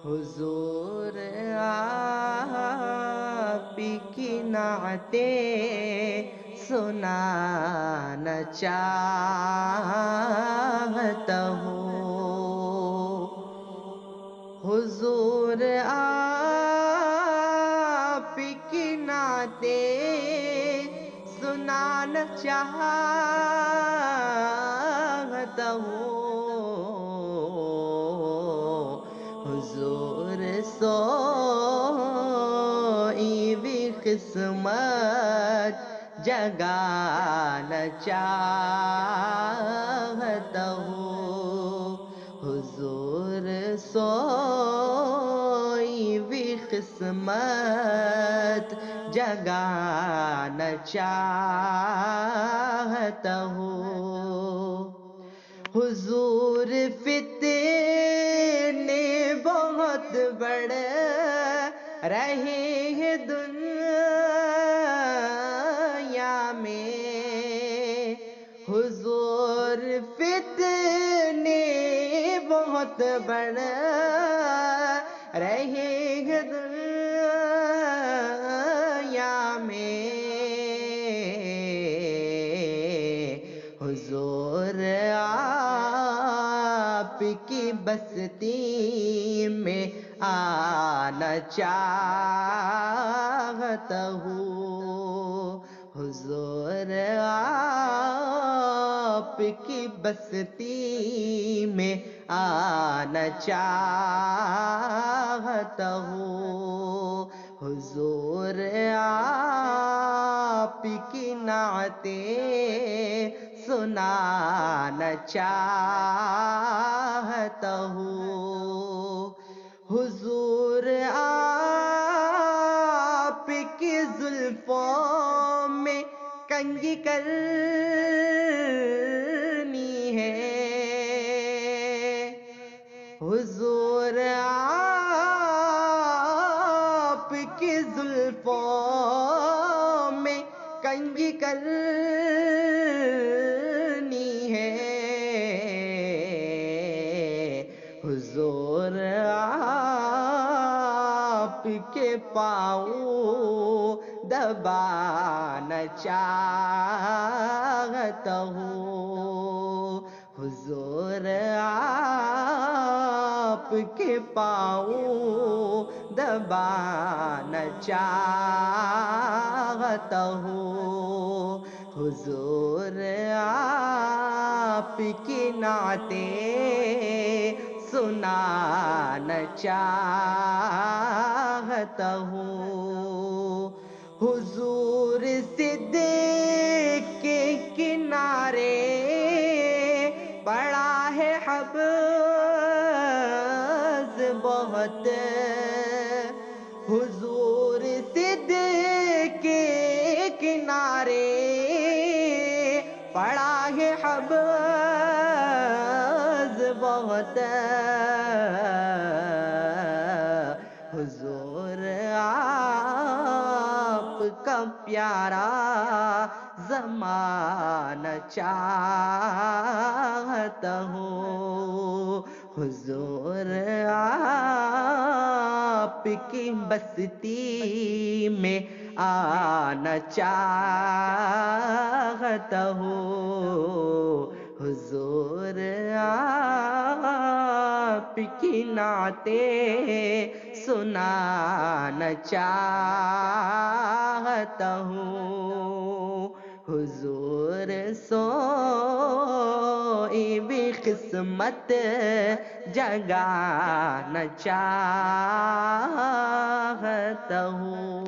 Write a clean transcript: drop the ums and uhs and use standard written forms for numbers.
حضور آپ کی نعتیں سنانا چاہتا ہوں، حضور آپ کی نعتیں سنانا چاہتا ہوں، حضور سوئی بھی قسمت جگانا چاہتا ہوں، حضور سوئی بھی قسمت جگانا چاہتا ہوں، حضور فتنے بہت بڑھ رہے ہیں دنیا میں، حضور فتنے بہت بڑھ رہے ہیں دنیا میں، حضور آپ کی بستی میں آنا چاہتا ہوں، حضور آپ کی بستی میں آنا چاہتا ہوں، حضور آپ کی نعتیں سنانا چاہتا ہوں، حضور آپ کی زلفوں میں کنگھی کرنی ہے، حضور آپ کی زلفوں میں کنگھی کرنی ہے، حضور آپ کے پاؤں دبانا چاہتا ہوں، حضور آپ کے پاؤں دبانا چاہتا ہوں، حضور آپ کی نعتیں سنانا چاہتا ہوں، حضور صدیق کے کنارے پڑا ہے حبض بہت، حضور صدیق کے کنارے پڑا ہے حبض بہت، حضور آپ کا پیارا زمانہ چاہتا ہوں، حضور آپ کی بستی میں آنا چاہتا ہوں، حضور آپ کی نعتیں سنانا چاہتا ہوں، حضور سوئی بھی قسمت جگانا چاہتا ہوں۔